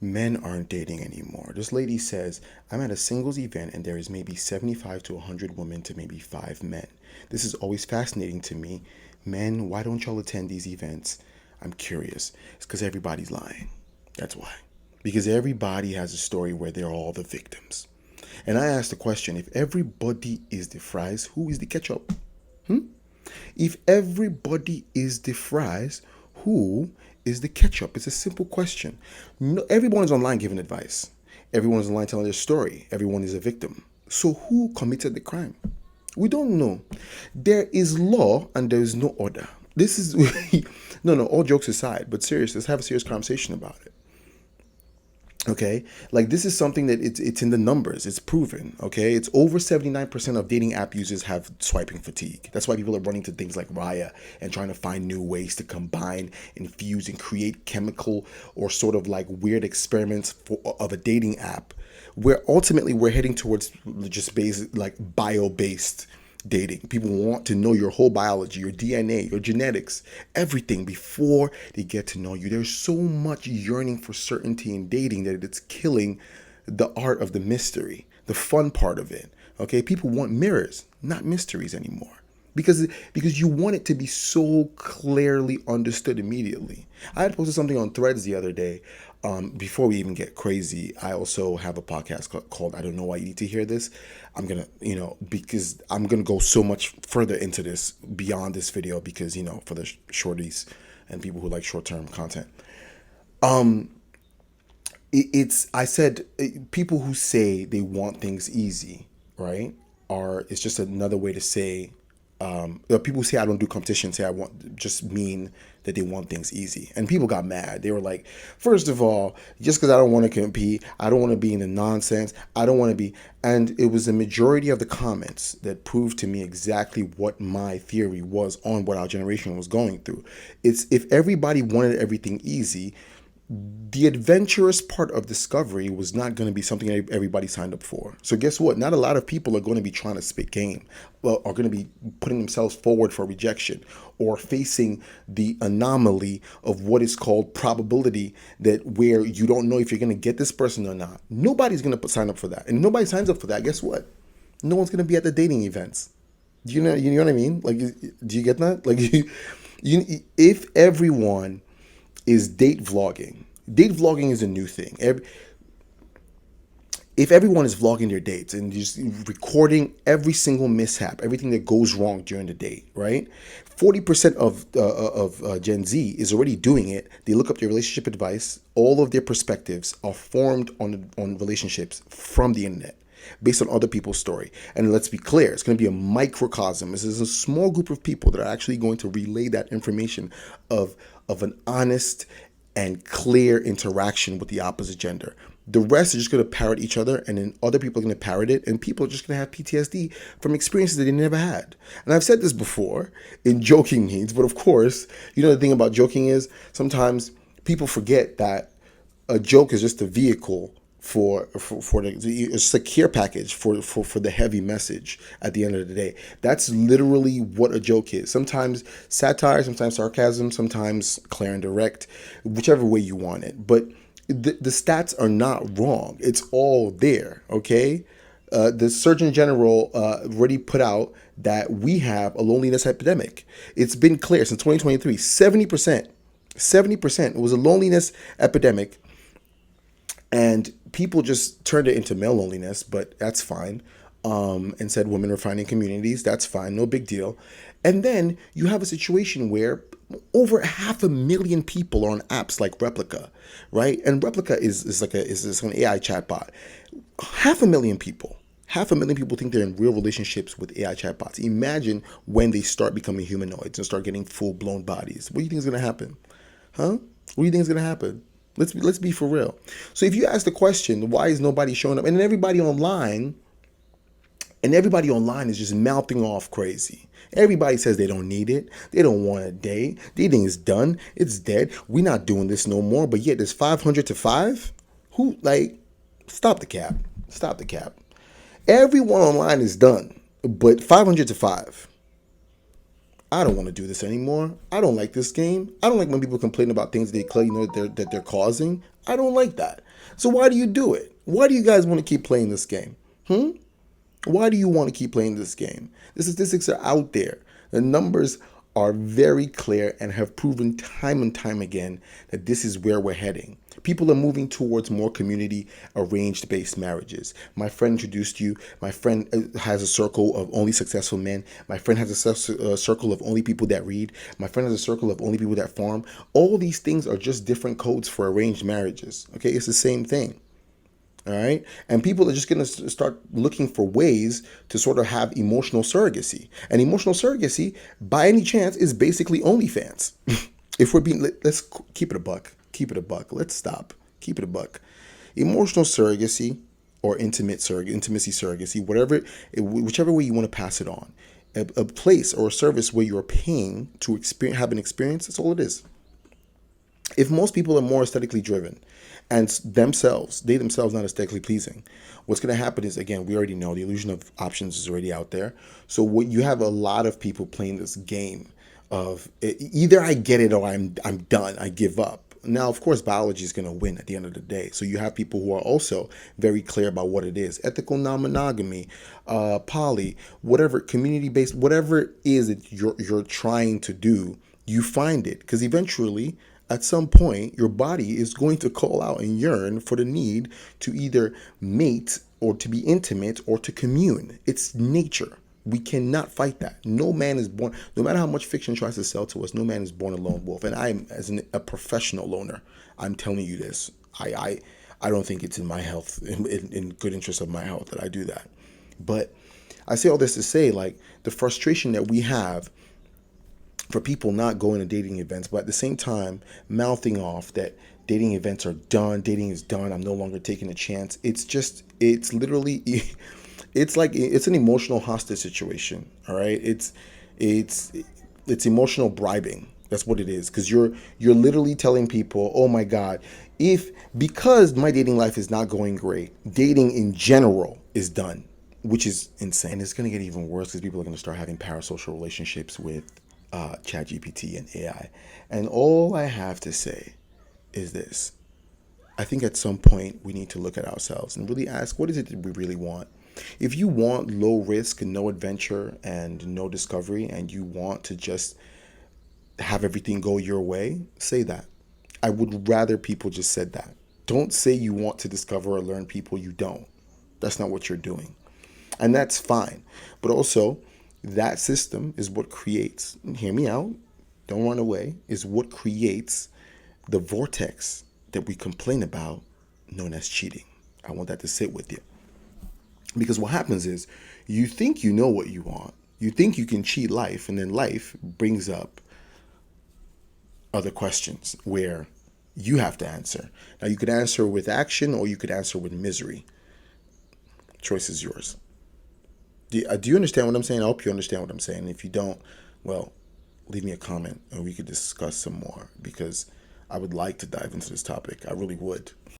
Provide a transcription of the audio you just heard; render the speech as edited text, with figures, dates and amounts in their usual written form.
Men aren't dating anymore. This lady says, I'm at a singles event and there is maybe 75 to 100 women to maybe 5 men. This is always fascinating to me. Men, why don't y'all attend these events? I'm curious. It's because everybody's lying. That's why. Because everybody has a story where they're all the victims. And I asked the question, if everybody is the fries, who is the ketchup? If everybody is the fries, who is the ketchup? It's a simple question. No, everyone is online giving advice. Everyone is online telling their story. Everyone is a victim. So who committed the crime? We don't know. There is law and there is no order. This is no, all jokes aside, but serious, let's have a serious conversation about it. Okay, like this is something that it's in the numbers. It's proven. Okay, it's over 79% of dating app users have swiping fatigue. That's why people are running to things like Raya and trying to find new ways to combine, infuse, and create chemical or sort of like weird experiments of a dating app, where ultimately we're heading towards just basic like bio-based dating. People want to know your whole biology, your DNA, your genetics, everything before they get to know you. There's so much yearning for certainty in dating that it's killing the art of the mystery, the fun part of it. Okay, people want mirrors, not mysteries anymore. Because you want it to be so clearly understood immediately. I had posted something on Threads the other day. Before we even get crazy, I also have a podcast called I Don't Know Why You Need to Hear This. I'm gonna, because I'm gonna go so much further into this beyond this video because, for the shorties and people who like short-term content. I said people who say they want things easy, right? It's just another way to say people who say I don't do competition say I want just mean that they want things easy. And people got mad. They were like, first of all, just because I don't want to compete, I don't want to be in the nonsense, I don't want to be. And it was the majority of the comments that proved to me exactly what my theory was on what our generation was going through. It's if everybody wanted everything easy, the adventurous part of discovery was not going to be something everybody signed up for. So guess what? Not a lot of people are going to be trying to spit game, are going to be putting themselves forward for rejection or facing the anomaly of what is called probability, that where you don't know if you're going to get this person or not. Nobody's going to sign up for that. And nobody signs up for that. Guess what? No one's going to be at the dating events. You know what I mean? Like, do you get that? Like, if everyone is date vlogging. Date vlogging is a new thing. If everyone is vlogging their dates and just recording every single mishap, everything that goes wrong during the date, right? 40% of Gen Z is already doing it. They look up their relationship advice. All of their perspectives are formed on relationships from the internet, based on other people's story. And let's be clear, it's going to be a microcosm. This is a small group of people that are actually going to relay that information of an honest and clear interaction with the opposite gender. The rest are just going to parrot each other, and then other people are going to parrot it, and people are just going to have PTSD from experiences that they never had. And I've said this before in joking means, but of course, the thing about joking is sometimes people forget that a joke is just a vehicle for the secure package for the heavy message at the end of the day. That's literally what a joke is. Sometimes satire, sometimes sarcasm, sometimes clear and direct, whichever way you want it. But the stats are not wrong. It's all there, okay? The Surgeon General already put out that we have a loneliness epidemic. It's been clear since 2023, 70% was a loneliness epidemic. And people just turned it into male loneliness, but that's fine. And said women are finding communities. That's fine, no big deal. And then you have a situation where over 500,000 people are on apps like Replica, right? And Replica is like an AI chatbot. 500,000 people. 500,000 people think they're in real relationships with AI chatbots. Imagine when they start becoming humanoids and start getting full-blown bodies. What do you think is going to happen? Huh? What do you think is going to happen? Let's be for real. So if you ask the question, why is nobody showing up? And then everybody online is just mouthing off crazy. Everybody says they don't need it. They don't want a date. Dating is done. It's dead. We're not doing this no more. But yet there's 500 to 5. Stop the cap. Stop the cap. Everyone online is done. But 500 to 5. I don't want to do this anymore. I don't like this game. I don't like when people complain about things they clearly know that they're causing. I don't like that. So why do you do it? Why do you guys want to keep playing this game? Why do you want to keep playing this game? The statistics are out there. The numbers are very clear and have proven time and time again that this is where we're heading. People are moving towards more community arranged based marriages. My friend introduced you. My friend has a circle of only successful men. My friend has a circle of only people that read. My friend has a circle of only people that farm. All these things are just different codes for arranged marriages. Okay, it's the same thing. All right. And people are just going to start looking for ways to sort of have emotional surrogacy. And emotional surrogacy, by any chance, is basically OnlyFans. If we're being, let's keep it a buck. Keep it a buck. Let's stop. Keep it a buck. Emotional surrogacy or intimacy surrogacy, whatever, whichever way you want to pass it on. A place or a service where you're paying to have an experience, that's all it is. If most people are more aesthetically driven and they themselves not aesthetically pleasing, what's going to happen is, again, we already know the illusion of options is already out there. So what you have a lot of people playing this game of either I get it or I'm done, I give up. Now, of course, biology is going to win at the end of the day. So you have people who are also very clear about what it is: ethical non-monogamy, poly, whatever, community-based, whatever it is that you're trying to do. You find it because eventually, at some point, your body is going to call out and yearn for the need to either mate or to be intimate or to commune. It's nature. We cannot fight that. No man is born, no matter how much fiction tries to sell to us, no man is born a lone wolf. And I'm, a professional loner, I'm telling you this. I don't think it's in my health, in good interest of my health, that I do that. But I say all this to say, like, the frustration that we have for people not going to dating events, but at the same time mouthing off that dating events are done, dating is done, I'm no longer taking a chance. It's literally, it's like, it's an emotional hostage situation. All right. It's emotional bribing. That's what it is. Because you're literally telling people, oh my God, because my dating life is not going great, dating in general is done, which is insane. It's going to get even worse because people are going to start having parasocial relationships with ChatGPT and AI. And all I have to say is this. I think at some point we need to look at ourselves and really ask, what is it that we really want? If you want low risk, no adventure, and no discovery, and you want to just have everything go your way, say that. I would rather people just said that. Don't say you want to discover or learn people you don't. That's not what you're doing. And that's fine. But also, that system is what creates, hear me out, don't run away, is what creates the vortex that we complain about, known as cheating. I want that to sit with you. Because what happens is, you think you know what you want. You think you can cheat life, and then life brings up other questions where you have to answer. Now, you could answer with action or you could answer with misery. Choice is yours. Do you understand what I'm saying? I hope you understand what I'm saying. If you don't, well, leave me a comment and we could discuss some more, because I would like to dive into this topic. I really would.